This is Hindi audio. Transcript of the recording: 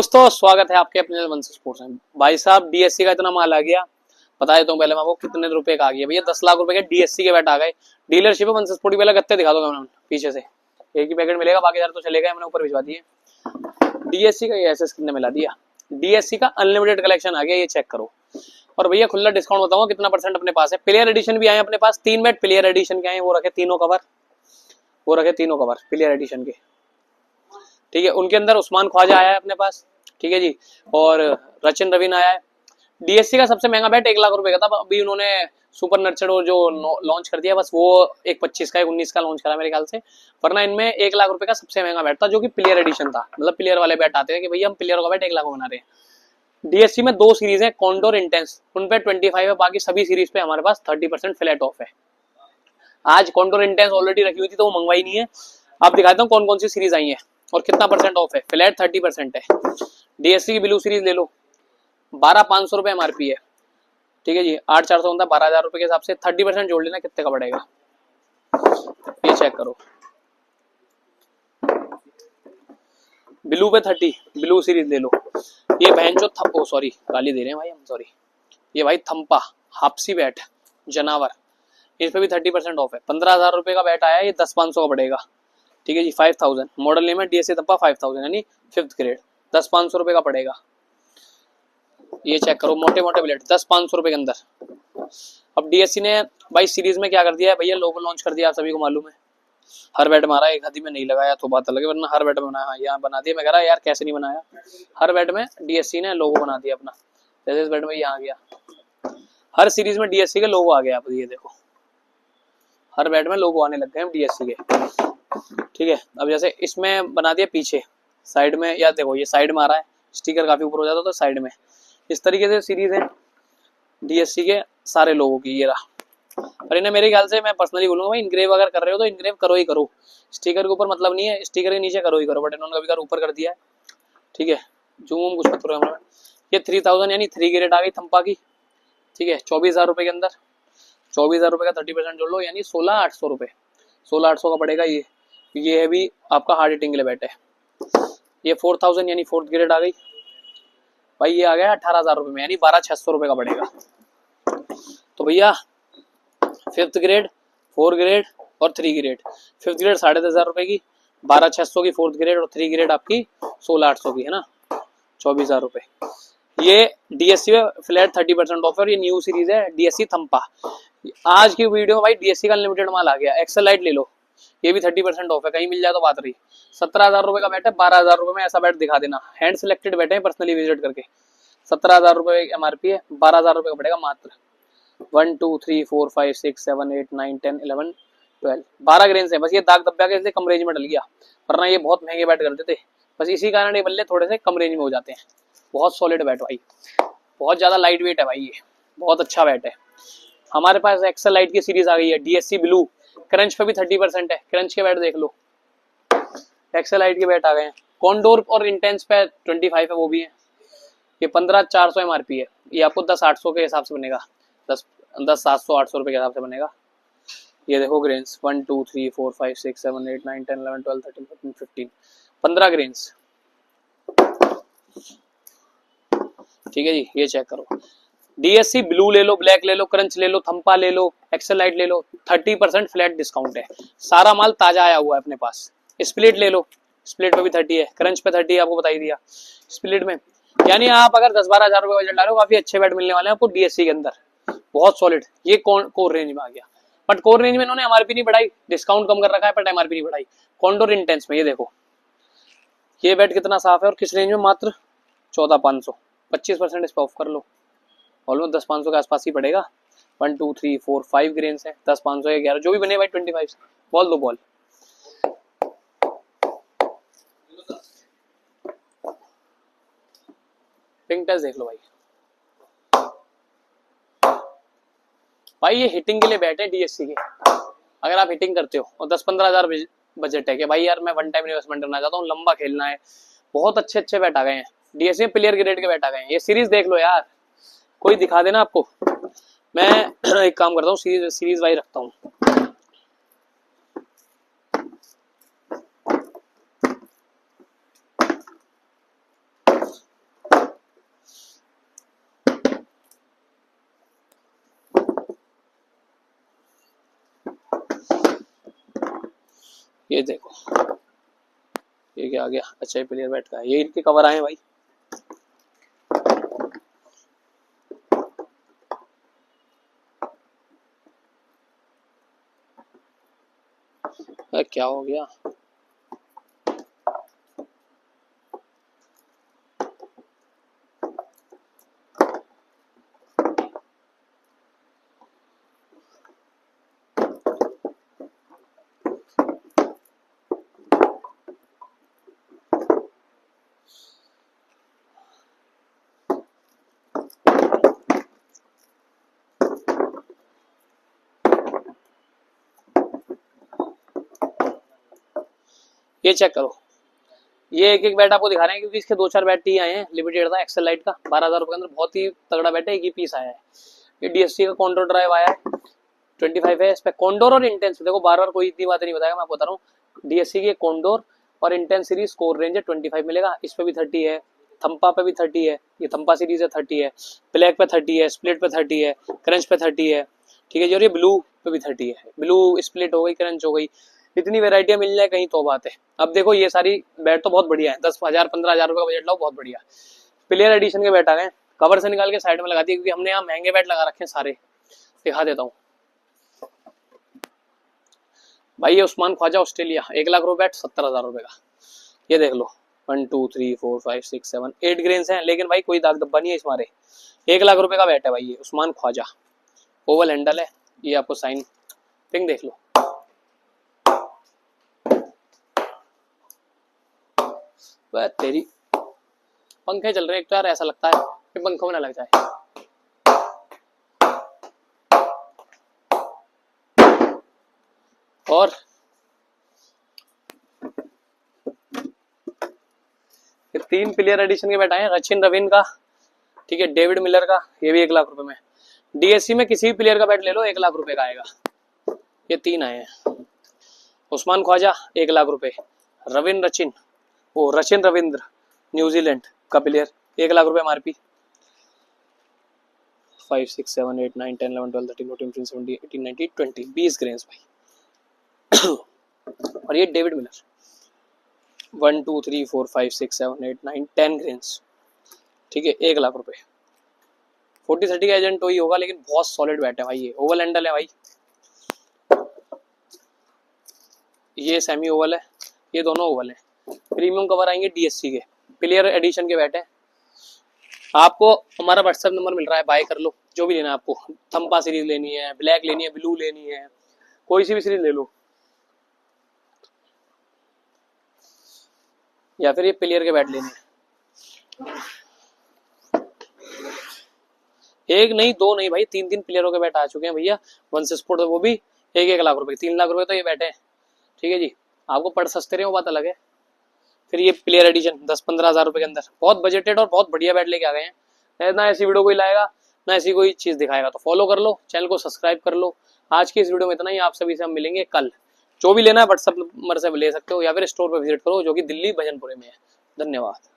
दोस्तों स्वागत है आपके अपने वन स्पोर्ट्स में। भाई साहब डीएससी का इतना माल आ गया, बताए तो पहले मैं आपको कितने रुपए का आ गया भैया। 10 लाख रुपए के डीएससी के बैट आ गए। डीलरशिप है वन स्पोर्ट वाला, गत्ते दिखा दो मैंने पीछे से। एक ही पैकेट मिलेगा, बाकी यार तो चलेगा, मैंने ऊपर भिजवा दिए। डीएससी का ये एसएस कितने मिला दिया। डीएससी का अनलिमिटेड कलेक्शन आ गया, ये चेक करो। और भैया खुला डिस्काउंट बताऊंगा कितना परसेंट अपने पास है। प्लेयर एडिशन भी आए अपने पास, 3 बैट प्लेयर एडिशन के आए, वो रखे तीनों कवर, प्लेयर एडिशन के। ठीक है, उनके अंदर उस्मान ख्वाजा आया है अपने पास, ठीक है जी, और रचिन रवीन आया है। डीएससी का सबसे महंगा बैट 1 लाख रुपए का था, अभी उन्होंने सुपर नर्चर जो लॉन्च कर दिया, बस वो एक 25 का एक 19 का लॉन्च करा मेरे ख्याल से। वरना इनमें 1 लाख रुपए का सबसे महंगा बैट था, जो कि प्लेयर एडिशन था। मतलब प्लेयर वाले बैट आते हैं कि भैया हम प्लेयर का बैट 1 लाख बना रहे हैं। डीएससी में 2 सीरीज है, कॉन्डोर इंटेंस, उन पे 25 है, बाकी सभी सीरीज पे हमारे पास 30% फ्लैट ऑफ है। आज कॉन्डोर इंटेंस ऑलरेडी रखी हुई थी तो वो मंगवाई नहीं है। आप दिखाता हूँ कौन कौन सी सीरीज आई है और कितना परसेंट ऑफ है। फ्लैट 30% है। डीएससी की ब्लू सीरीज ले लो, 12,500 रुपए एमआरपी है, ठीक है जी। 8,400 होता है 12,000 रुपए के हिसाब से, 30% जोड़ लेना, कितने का पड़ेगा ये चेक करो। ब्लू पे 30, ब्लू सीरीज ले लो। ये बहन जो ओ सॉरी गाली दे रहे हैं भाई हम, सॉरी। ये भाई थम्पा हापसी बैट जनावर, इस पे भी 30% ऑफ है। 15,000 रुपए का बैट आया, ये 10,500 का पड़ेगा, ठीक है जी। 5,000 मॉडल नेम है डीएससी थम्पा 5,000 यानी 5th ग्रेड, 10,500 रुपए का पड़ेगा। ये चेक करो, मोटे मोटे ब्लेड 10,500 रुपए के अंदर। अब डीएससी ने भाई सीरीज में क्या कर दिया है भैया, लोगो लॉन्च कर दिया, आप सभी को मालूम है। हर बैट मारा, एक हदी में नहीं लगाया तो बात अलग है, वरना हर बैट में बनाया। यहाँ बना दिया, मैं कह रहा यार कैसे नहीं बनाया। हर बैट में डीएससी ने लोगो बना दिया अपना, जैसे इस बैट में यहाँ आ गया। हर सीरीज में डीएससी के लोगो आ गया, आप ये देखो, हर बैट में लोगो आने लग गए हैं डीएससी के, ठीक है। अब जैसे इसमें बना दिया पीछे साइड में, या देखो ये साइड में आ रहा है, स्टिकर काफी ऊपर हो जाता तो साइड में। इस तरीके से सीरीज है डीएससी के सारे लोगों की, ये रहा। और इन्हें मेरे ख्याल से मैं पर्सनली बोलूंगा भाई, इनग्रेव अगर कर रहे हो तो इनग्रेव करो ही करो। स्टिकर के ऊपर मतलब नहीं है, स्टिकर के नीचे करो ही करो, बट इन्होंने कभी ऊपर कर दिया है, ठीक है। जूम कुछ मत करो। ये 3,000 यानी 3 ग्रेड आ गई थम्पा की, ठीक है। 24,000 रुपए के अंदर, 24,000 रुपए का 30% जोड़ लो, यानी 16,800 रुपए, 16,800 का पड़ेगा ये। ये भी आपका हार्ड हिटिंग के लिए बैट है। ये 4,000 यानी 4th ग्रेड आ गई भाई, ये आ गया 18,000 रुपए में, यानी 12,600 रुपए का पड़ेगा। तो भैया 5th ग्रेड, 4th ग्रेड और 3 ग्रेड। 5th ग्रेड 10,500 रुपए की, 12,600 की 4th ग्रेड, और 3 ग्रेड आपकी 16,800 की है ना, 24,000 रुपए। ये डीएससी में फ्लैट 30% ऑफ है, और ये न्यू सीरीज है डीएससी थम्पा। आज की वीडियो में भाई डीएससी का अनलिमिटेड माल आ गया। एक्सेल लाइट ले लो, ये भी 30% ऑफ है, कहीं मिल जाए तो बात रही। 17,000 रुपए का बैट है, 12,000 रुपए में ऐसा बैट दिखा देना। हैंड सिलेक्टेड बैट है, पर्सनली विजिट करके। 17,000 रुपए एमआरपी है, 12,000 रुपए का पड़ेगा मात्र। 1 2 3 4 5 6 7 8 9 10 11 12 12 ग्रेन्स है। बस ये दाग धब्बा के इसलिए कम रेंज में डल गया, वरना ये बहुत महंगे बैट करते थे। बस इसी कारण ये बल्ले थोड़े से कम रेंज में हो जाते हैं। बहुत सॉलिड बैट भाई, बहुत ज्यादा लाइट वेट है भाई, ये बहुत अच्छा बैट है। हमारे पास एक्सेल लाइट की सीरीज आ गई है डीएससी ब्लू, क्रंच पे भी 30% है। क्रंच के बैट देख लो, एक्सेल लाइट के बैट आ गए हैं। कॉन्डोर और इंटेंस पे 25 है, वो भी है। ये 15,400 एमआरपी है, ये आपको 10,800 के हिसाब से बनेगा, 10,700 800 रुपए के हिसाब से बनेगा। ये देखो ग्रेन्स 1 2 3 4 5 6 7 8 9 10 11 12 13 14 15 15 ग्रेन्स, ठीक है जी। ये चेक करो, डीएससी ब्लू ले लो, ब्लैक ले लो, क्रंच ले लो, थम्पा ले लो, एक्सेल लाइट ले लो, 30% फ्लैट डिस्काउंट है। सारा माल ताजा आया हुआ है अपने पास। स्प्लिट ले लो, स्प्लिट पे भी 30 है, क्रंच पे 30 है, आपको बता ही दिया। स्प्लिट में यानी आप अगर 10-12 हजार रुपए बजट डालो, काफी अच्छे बैट मिलने वाले हैं आपको डीएससी के अंदर, बहुत सॉलिड। ये कोर रेंज में आ गया, बट कोर रेंज में इन्होंने एमआरपी नहीं बढ़ाई, डिस्काउंट कम कर रखा है, बट एमआरपी नहीं बढ़ाई। कॉन्डोर इंटेंस में ये देखो, ये बैट कितना साफ है और किस रेंज में, मात्र 14,500, 25% इस पर ऑफ कर लो, ऑलमोस्ट 10,500 के आसपास ही पड़ेगा। 1 2 3 4 5 ग्रेन्स है, 10,500 11 जो भी बने भाई 25 बॉल दो बॉल। पिंक टच देख लो भाई, भाई ये हिटिंग के लिए बैट है डीएससी के। अगर आप हिटिंग करते हो और 10-15 हजार बजट है कि भाई यार मैं वन टाइम इन्वेस्टमेंट करना चाहता हूँ, लंबा खेलना है, बहुत अच्छे अच्छे बैट आ गए हैं डीएससी में, प्लेयर ग्रेड के बैट आ गए हैं। ये सीरीज देख लो यार, कोई दिखा देना आपको। मैं एक काम करता हूँ, सीरीज वाइज रखता हूँ। ये देखो, ये क्या आ गया, अच्छा ये प्लेयर बैट का है, ये इनके कवर आए भाई। क्या हो गया, ये चेक करो, ये एक एक बैट आपको दिखा रहे हैं क्योंकि इसके 2-4 बैट ही आए हैं, लिमिटेड था, एक्सेल लाइट का 12,000 रुपए के अंदर, बहुत ही तगड़ा बैट है, एक ही पीस आया है। ये डीएससी का कॉन्डोर ड्राइव आया है, 25 है, इस पे कॉन्डोर और इंटेंस, देखो बार बार कोई इतनी बातें नहीं बताएगा, मैं आपको बता रहा हूँ, डीएससी की कॉन्डोर और इंटेंस सीरीज स्कोर रेंज है 25 मिलेगा, इस पे भी 30 है, थम्पा पे भी 30 है, ये थम्पा सीरीज है 30 है, ब्लैक पे 30 है, स्प्लिट पे 30 है, क्रंच पे 30 है, ठीक है जी, और ये ब्लू पे भी 30 है, ब्लू स्प्लिट हो गई, क्रंच हो गई, इतनी वेराइटियां मिल जाए कहीं तो बात है। अब देखो ये सारी बैट तो बहुत बढ़िया है, 10,000 15,000 रुपए का बजट लाओ, बहुत बढ़िया। प्लेयर एडिशन के बैट आ गए, कवर से निकाल के साइड में लगा दिए क्योंकि हमने यहाँ महंगे बैट लगा रखे हैं सारे, दिखा देता हूँ भाई। ये उस्मान ख्वाजा ऑस्ट्रेलिया, 1 लाख रुपए बैट, 70,000 रुपए का, ये देख लो, 1 2 3 4 5 6 7 8 ग्रेन्स हैं, लेकिन भाई कोई दाग धब्बा नहीं है इस मारे, 1 लाख रुपए का बैट है भाई, ये उस्मान ख्वाजा, ओवल हैंडल है, ये आपको साइन पिंग देख लो, वह तेरी पंखे चल रहे हैं एक तो यार, ऐसा लगता है कि पंखों में ना लग जाए। और ये 3 प्लेयर एडिशन के बैट आए हैं, रचिन रविंद्र का, ठीक है, डेविड मिलर का, ये भी 1 लाख रुपए में। डीएससी में किसी भी प्लेयर का बैट ले लो 1 लाख रुपए का आएगा, ये 3 आए हैं। उस्मान ख्वाजा 1 लाख रुपए, रविन रचिन, वो रचिन रविंद्र न्यूजीलैंड का प्लेयर, 1 लाख रुपए एमआरपी, 5 6 7 8 9 10 11 12 13 14 15 17 18 19 20 20 ग्रेन्स भाई। और ये डेविड मिलर 1 2 3 4 5 6 7 8 9 10 ग्रेन्स, ठीक है, 1 लाख रुपए। 40-30 का एजेंट वही होगा, लेकिन बहुत सॉलिड बैट है भाई, ये ओवल हैंडल है भाई, ये सेमी ओवल है, ये दोनों ओवल है, प्रीमियम कवर आएंगे डीएससी के, प्लेयर एडिशन के बैट है। आपको हमारा व्हाट्सएप नंबर मिल रहा है, बाय कर लो, जो भी लेना है आपको, थम्पा सीरीज लेनी है, ब्लैक लेनी है, ब्लू लेनी है, कोई सी भी सीरीज ले लो, या फिर ये प्लेयर के बैट लेने हैं, एक नहीं दो नहीं भाई, 3 प्लेयरों के बैट आ चुके हैं भैया, वंस स्पोर्ट, वो भी 1-1 लाख रुपए, 3 लाख रुपए तो ये बैट है, ठीक है जी। आपको पड़ सस्ते रहे, वो बात अलग है। फिर ये प्लेयर एडिशन 10-15 हजार रुपए के अंदर, बहुत बजटेड और बहुत बढ़िया बैट लेके आ गए हैं, ना ऐसी वीडियो कोई लाएगा, ना ऐसी कोई चीज दिखाएगा, तो फॉलो कर लो, चैनल को सब्सक्राइब कर लो। आज की इस वीडियो में इतना ही, आप सभी से हम मिलेंगे कल। जो भी लेना है व्हाट्सएप नंबर से ले सकते हो, या फिर स्टोर पर विजिट करो, जो कि दिल्ली भजनपुरे में है। धन्यवाद।